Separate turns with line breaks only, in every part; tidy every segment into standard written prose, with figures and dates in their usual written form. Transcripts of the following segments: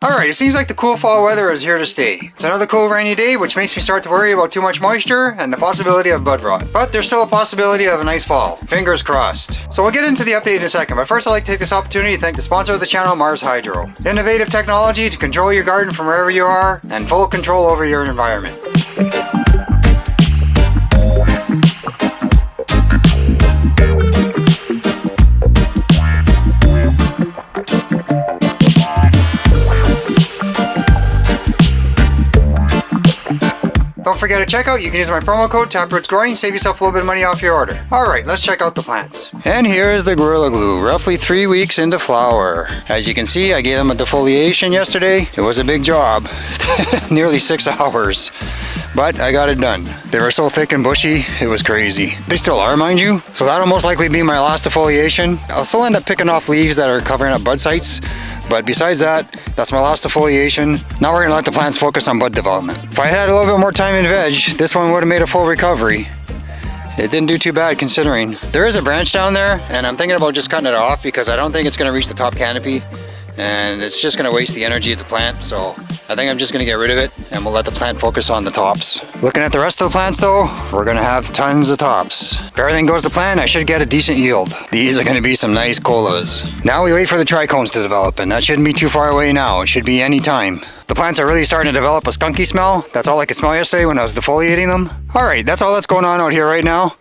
Alright, it seems like the cool fall weather is here to stay. It's another cool rainy day, which makes me start to worry about too much moisture and the possibility of bud rot. But there's still a possibility of a nice fall. Fingers crossed. So we'll get into the update in a second, but first I'd like to take this opportunity to thank the sponsor of the channel, Mars Hydro. Innovative technology to control your garden from wherever you are, and full control over your environment. Don't forget to check out, you can use my promo code TAPROOTSGROWING, save yourself a little bit of money off your order. Alright, let's check out the plants. And here is the Gorilla Glue, roughly 3 weeks into flower. As you can see, I gave them a defoliation yesterday. It was a big job, nearly 6 hours. But I got it done. They were so thick and bushy, it was crazy. They still are, mind you. So that'll most likely be my last defoliation. I'll still end up picking off leaves that are covering up bud sites. But besides that, that's my last defoliation. Now we're gonna let the plants focus on bud development. If I had a little bit more time in veg, this one would have made a full recovery. It didn't do too bad considering. There is a branch down there, and I'm thinking about just cutting it off because I don't think it's gonna reach the top canopy. And it's just going to waste the energy of the plant, so I think I'm just going to get rid of it and we'll let the plant focus on the tops. Looking at the rest of the plants though, we're going to have tons of tops. If everything goes to plan, I should get a decent yield. These are going to be some nice colas. Now we wait for the trichomes to develop, and that shouldn't be too far away now. It should be any time. The plants are really starting to develop a skunky smell. That's all I could smell yesterday when I was defoliating them. Alright, that's all that's going on out here right now.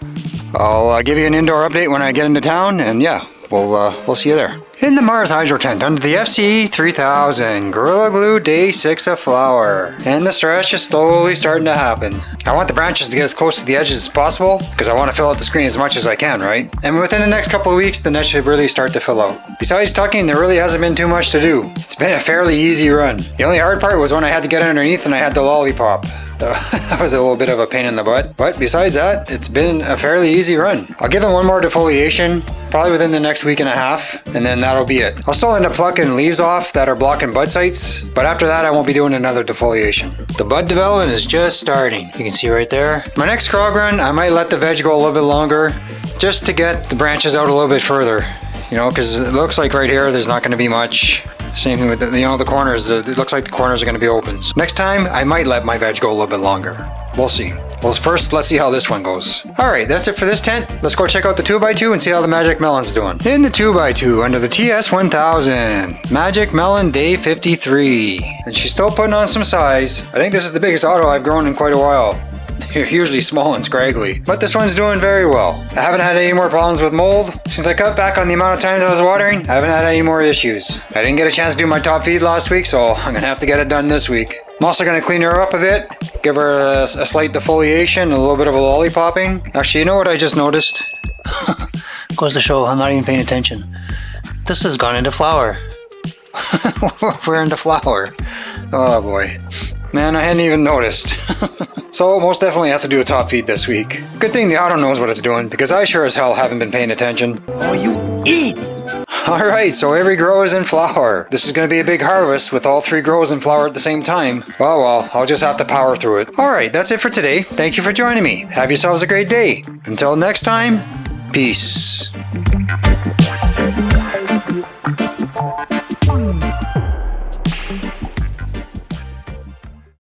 I'll give you an indoor update when I get into town, and yeah, we'll see you there. In the Mars Hydro tent under the FCE 3000, Gorilla Glue day 6 of flower. And the stretch is slowly starting to happen. I want the branches to get as close to the edges as possible because I want to fill out the screen as much as I can, right? And within the next couple of weeks, the net should really start to fill out. Besides tucking, there really hasn't been too much to do. It's been a fairly easy run. The only hard part was when I had to get underneath and I had the lollipop. That was a little bit of a pain in the butt. But besides that, it's been a fairly easy run. I'll give them one more defoliation, probably within the next week and a half, and then that'll be it. I'll still end up plucking leaves off that are blocking bud sites, but after that I won't be doing another defoliation. The bud development is just starting. You can see right there. My next crog run, I might let the veg go a little bit longer, just to get the branches out a little bit further. You know, because it looks like right here there's not going to be much. Same thing with the corners. It looks like the corners are going to be open. So next time, I might let my veg go a little bit longer. We'll see. Well, first, let's see how this one goes. Alright, that's it for this tent. Let's go check out the 2x2 and see how the Magic Melon's doing. In the 2x2, under the TS1000, Magic Melon day 53. And she's still putting on some size. I think this is the biggest auto I've grown in quite a while. They're usually small and scraggly, but this one's doing very well. I haven't had any more problems with mold. Since I cut back on the amount of times I was watering, I haven't had any more issues. I didn't get a chance to do my top feed last week, so I'm gonna have to get it done this week. I'm also gonna clean her up a bit, give her a slight defoliation, a little bit of a lollipopping. Actually, you know what I just noticed? Goes to show I'm not even paying attention. This has gone into flower. We're into flower. Oh boy. Man, I hadn't even noticed. So most definitely have to do a top feed this week. Good thing the auto knows what it's doing, because I sure as hell haven't been paying attention.
Oh, you eat!
Alright, so every grow is in flower. This is going to be a big harvest with all 3 grows in flower at the same time. Well, I'll just have to power through it. Alright, that's it for today. Thank you for joining me. Have yourselves a great day. Until next time, peace.